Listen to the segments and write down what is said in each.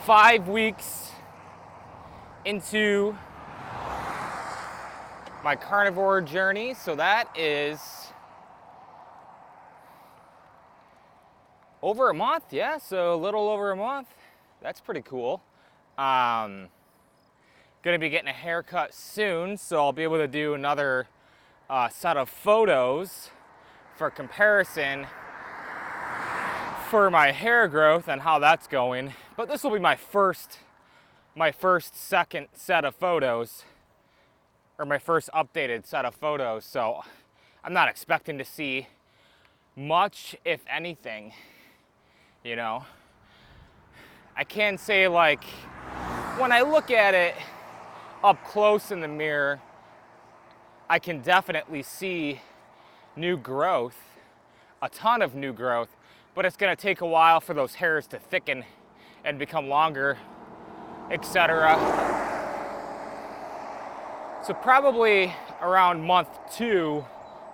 5 weeks into my carnivore journey, so that is over a month, yeah, so a little over a month. That's pretty cool. Gonna be getting a haircut soon, so I'll be able to do another set of photos for comparison for my hair growth and how that's going. But this will be my first second set of photos, or my first updated set of photos, so I'm not expecting to see much, if anything, you know. I can say, like, when I look at it up close in the mirror, I can definitely see new growth, a ton of new growth, but it's gonna take a while for those hairs to thicken and become longer, etc. So probably around month 2,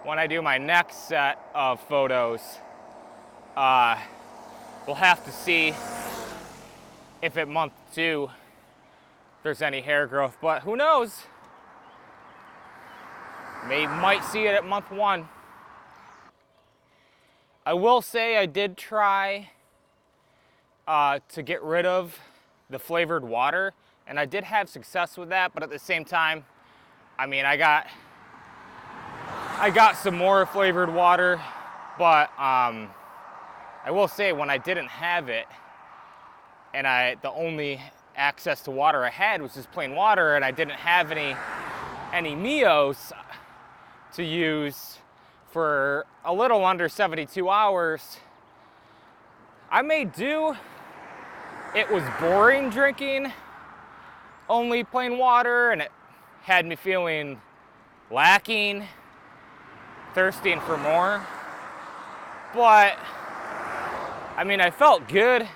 when I do my next set of photos, we'll have to see if at month 2 there's any hair growth, but who knows? Might see it at month 1. I will say I did try to get rid of the flavored water, and I did have success with that, but at the same time, I mean, I got some more flavored water, but I will say when I didn't have it, and the only access to water I had was just plain water, and I didn't have any Mios to use for a little under 72 hours, I made do. It was boring drinking only plain water, and it had me feeling lacking, thirsting for more. But I mean, I felt good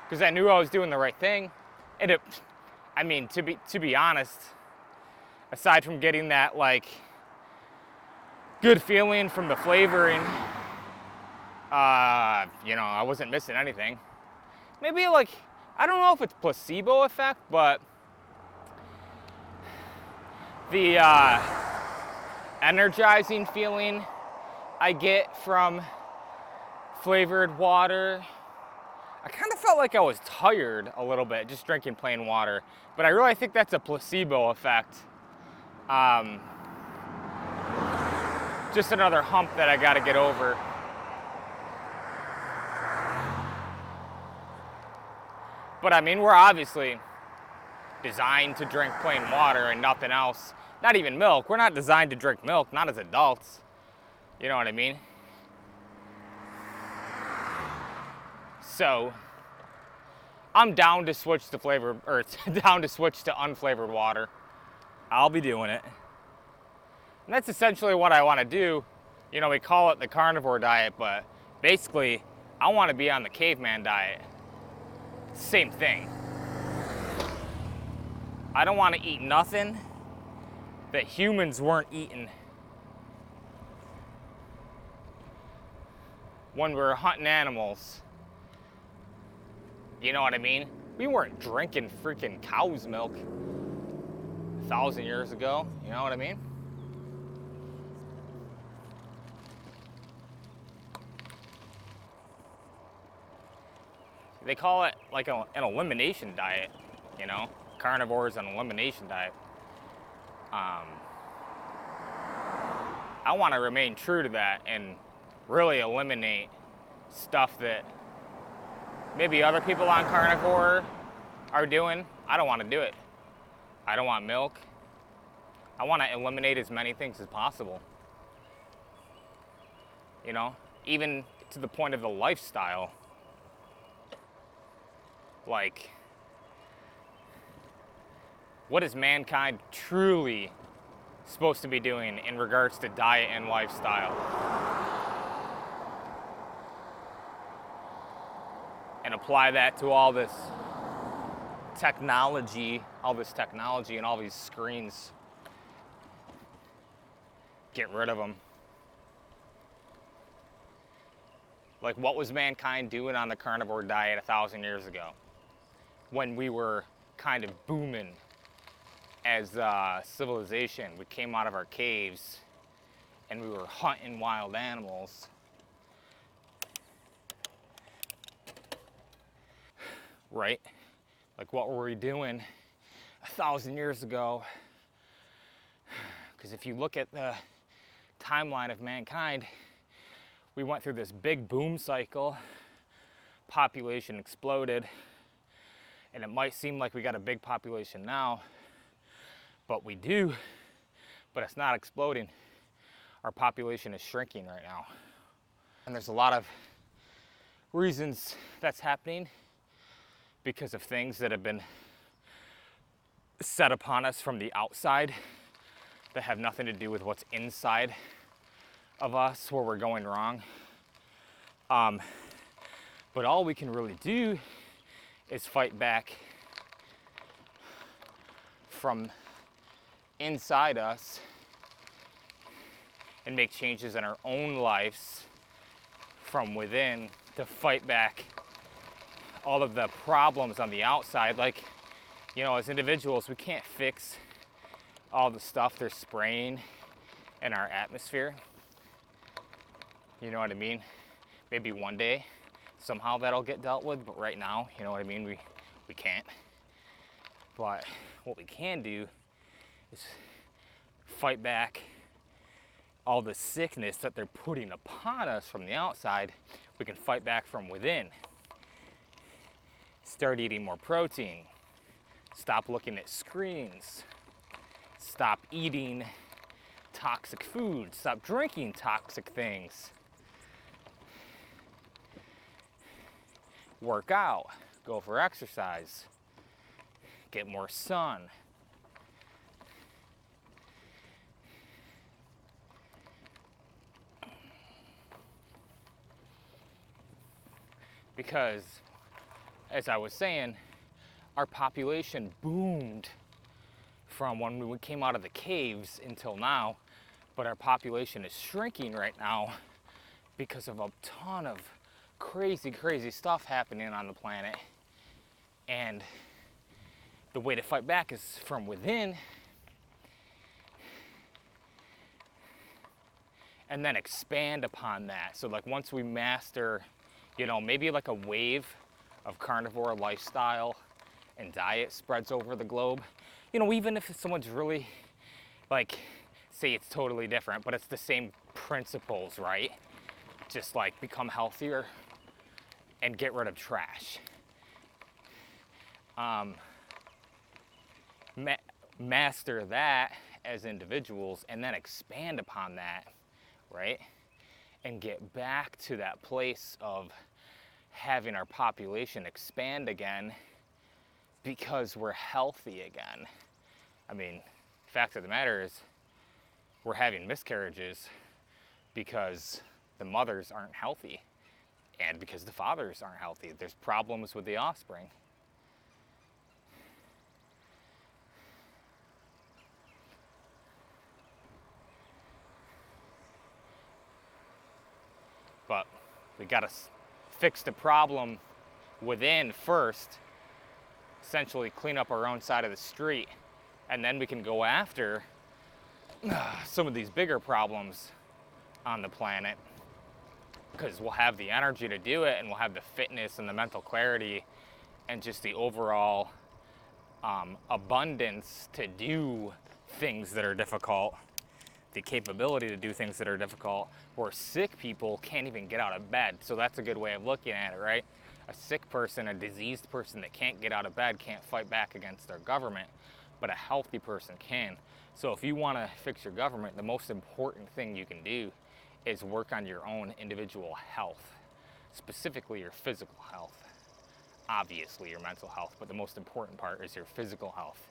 because I knew I was doing the right thing. And I mean, to be honest, aside from getting that like good feeling from the flavoring, you know, I wasn't missing anything. Maybe, like, I don't know if it's placebo effect, but the energizing feeling I get from flavored water, I kind of felt like I was tired a little bit just drinking plain water, but I really think that's a placebo effect. Just another hump that I gotta get over. But I mean, we're obviously designed to drink plain water and nothing else. Not even milk. We're not designed to drink milk, not as adults. You know what I mean? So I'm down to switch to down to switch to unflavored water. I'll be doing it. And that's essentially what I want to do. You know, we call it the carnivore diet, but basically I want to be on the caveman diet. Same thing. I don't want to eat nothing that humans weren't eating when we were hunting animals. You know what I mean? We weren't drinking freaking cow's milk 1,000 years ago. You know what I mean? They call it like an elimination diet, you know? Carnivore is an elimination diet. I want to remain true to that and really eliminate stuff that maybe other people on carnivore are doing. I don't want to do it. I don't want milk. I want to eliminate as many things as possible. You know, even to the point of the lifestyle. Like, what is mankind truly supposed to be doing in regards to diet and lifestyle? And apply that to all this technology and all these screens. Get rid of them. Like, what was mankind doing on the carnivore diet 1,000 years ago? when we were kind of booming as a civilization. We came out of our caves and we were hunting wild animals. Right? Like, what were we doing 1,000 years ago? Because if you look at the timeline of mankind, we went through this big boom cycle, population exploded, and it might seem like we got a big population now, but we do, but it's not exploding. Our population is shrinking right now. And there's a lot of reasons that's happening because of things that have been set upon us from the outside that have nothing to do with what's inside of us, where we're going wrong. But all we can really do is fight back from inside us and make changes in our own lives from within to fight back all of the problems on the outside. Like, you know, as individuals, we can't fix all the stuff they're spraying in our atmosphere. You know what I mean? Maybe one day, somehow that'll get dealt with, but right now, you know what I mean? We can't. But what we can do is fight back all the sickness that they're putting upon us from the outside. We can fight back from within. Start eating more protein. Stop looking at screens. Stop eating toxic food. Stop drinking toxic things. Work out. Go for exercise. Get more sun. Because, as I was saying, our population boomed from when we came out of the caves until now, but our population is shrinking right now because of a ton of crazy stuff happening on the planet. And the way to fight back is from within, and then expand upon that. So like once we master, you know, maybe like a wave of carnivore lifestyle and diet spreads over the globe. You know, even if someone's really, like, say it's totally different, but it's the same principles, right? Just like become healthier and get rid of trash. Master that as individuals and then expand upon that, right? And get back to that place of having our population expand again because we're healthy again. I mean, fact of the matter is we're having miscarriages because the mothers aren't healthy and because the fathers aren't healthy. There's problems with the offspring. But we gotta fix the problem within first, essentially clean up our own side of the street, and then we can go after some of these bigger problems on the planet, because we'll have the energy to do it, and we'll have the fitness and the mental clarity and just the overall abundance to do things that are difficult, the capability to do things that are difficult, where sick people can't even get out of bed. So that's a good way of looking at it, right? A sick person, a diseased person that can't get out of bed can't fight back against their government, but a healthy person can. So if you want to fix your government, the most important thing you can do is work on your own individual health, specifically your physical health. Obviously your mental health, but the most important part is your physical health.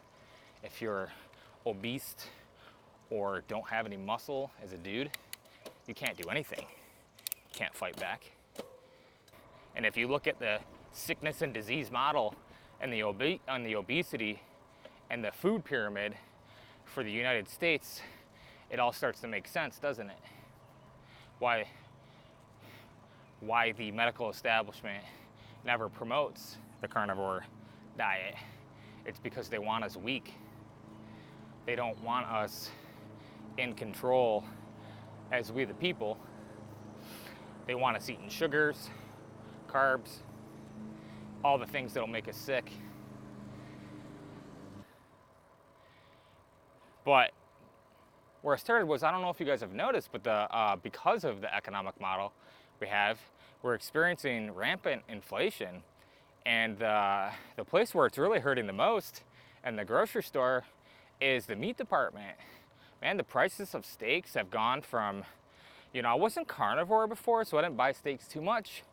If you're obese or don't have any muscle as a dude, you can't do anything. You can't fight back. And if you look at the sickness and disease model and the obesity and the food pyramid for the United States, it all starts to make sense, doesn't it? Why the medical establishment never promotes the carnivore diet, it's because they want us weak. They don't want us in control as we the people. They want us eating sugars, carbs, all the things that'll make us sick. But where I started was, I don't know if you guys have noticed, but because of the economic model we have, we're experiencing rampant inflation. And the place where it's really hurting the most in the grocery store is the meat department. Man, the prices of steaks have gone from, I wasn't carnivore before, so I didn't buy steaks too much,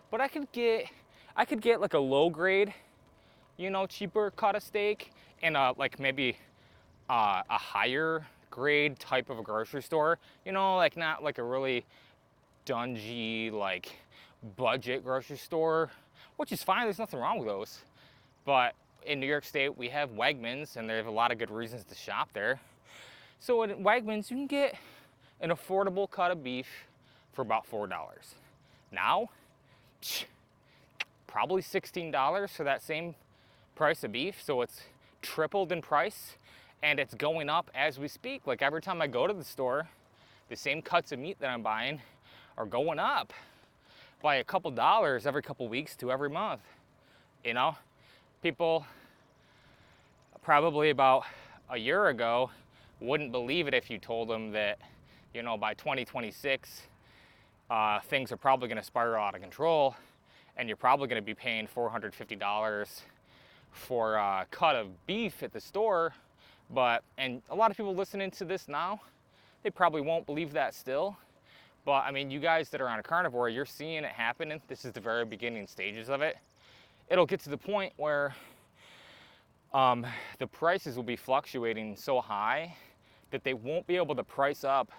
but I could get like a low grade, cheaper cut of steak in like maybe a higher grade type of a grocery store, like not like a really dungy, like budget grocery store, which is fine, there's nothing wrong with those. But in New York State, we have Wegmans, and they have a lot of good reasons to shop there. So at Wegmans, you can get an affordable cut of beef for about $4. Now, probably $16 for that same price of beef, so it's tripled in price, and it's going up as we speak. Like every time I go to the store, the same cuts of meat that I'm buying are going up by a couple dollars every couple weeks to every month. People probably about a year ago wouldn't believe it if you told them that, by 2026, things are probably going to spiral out of control, and you're probably going to be paying $450 for a cut of beef at the store. And a lot of people listening to this now, they probably won't believe that still. But I mean, you guys that are on a carnivore, you're seeing it happen, and this is the very beginning stages of it. It'll get to the point where the prices will be fluctuating so high that they won't be able to price up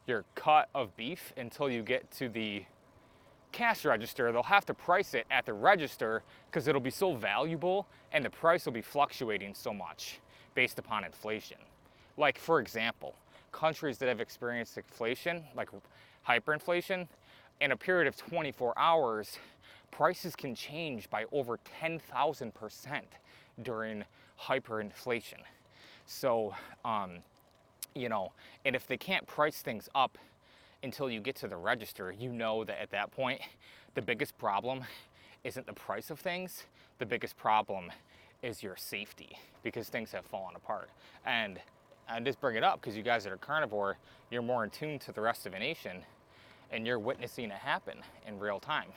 your cut of beef until you get to the cash register. They'll have to price it at the register because it'll be so valuable, and the price will be fluctuating so much based upon inflation. Like, for example, countries that have experienced inflation, like hyperinflation, in a period of 24 hours, prices can change by over 10,000% during hyperinflation. So, and if they can't price things up until you get to the register, that at that point, the biggest problem isn't the price of things. The biggest problem is your safety, because things have fallen apart. And I just bring it up because you guys that are carnivore, you're more in tune to the rest of the nation, and you're witnessing it happen in real time.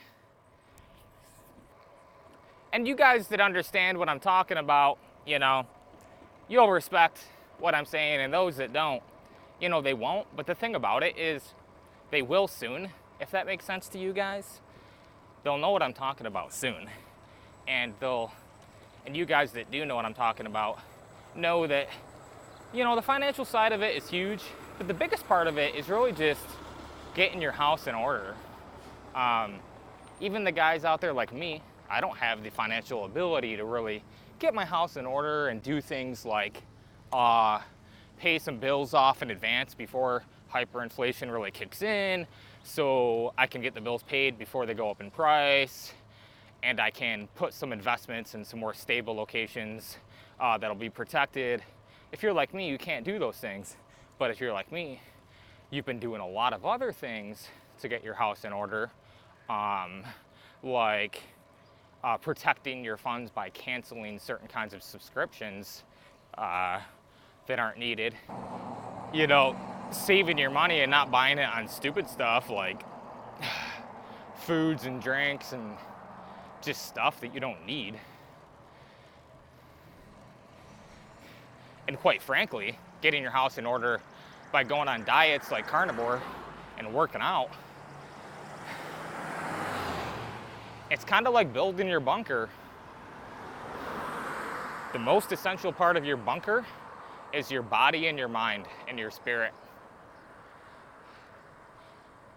And you guys that understand what I'm talking about, you'll respect what I'm saying, and those that don't, they won't. But the thing about it is, they will soon, if that makes sense to you guys. They'll know what I'm talking about soon. And you guys that do know what I'm talking about know that, the financial side of it is huge, but the biggest part of it is really just getting your house in order. Even the guys out there like me, I don't have the financial ability to really get my house in order and do things like pay some bills off in advance before hyperinflation really kicks in, so I can get the bills paid before they go up in price, and I can put some investments in some more stable locations that'll be protected. If you're like me, you can't do those things. But if you're like me, you've been doing a lot of other things to get your house in order, like protecting your funds by canceling certain kinds of subscriptions that aren't needed. Saving your money and not buying it on stupid stuff like foods and drinks and just stuff that you don't need. And quite frankly, getting your house in order by going on diets like carnivore and working out, it's kind of like building your bunker. The most essential part of your bunker is your body and your mind and your spirit.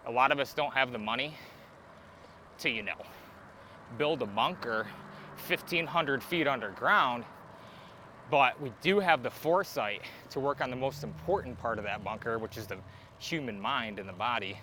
A lot of us don't have the money to, build a bunker 1,500 feet underground, but we do have the foresight to work on the most important part of that bunker, which is the human mind and the body.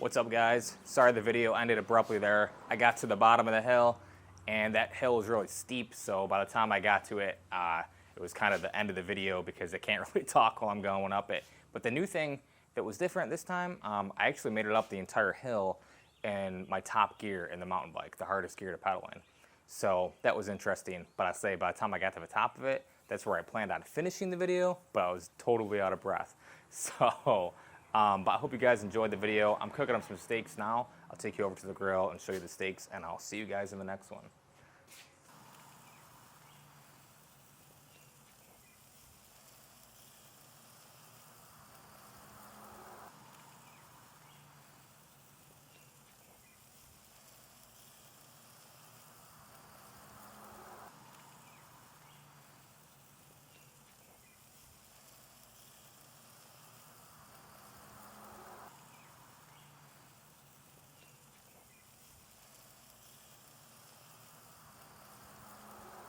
What's up, guys? Sorry the video ended abruptly there. I got to the bottom of the hill, and that hill was really steep, so by the time I got to it, it was kind of the end of the video because I can't really talk while I'm going up it. But the new thing that was different this time, I actually made it up the entire hill in my top gear in the mountain bike, the hardest gear to pedal in. So that was interesting, but I say by the time I got to the top of it, that's where I planned on finishing the video, but I was totally out of breath. So, but I hope you guys enjoyed the video. I'm cooking up some steaks now. I'll take you over to the grill and show you the steaks, and I'll see you guys in the next one.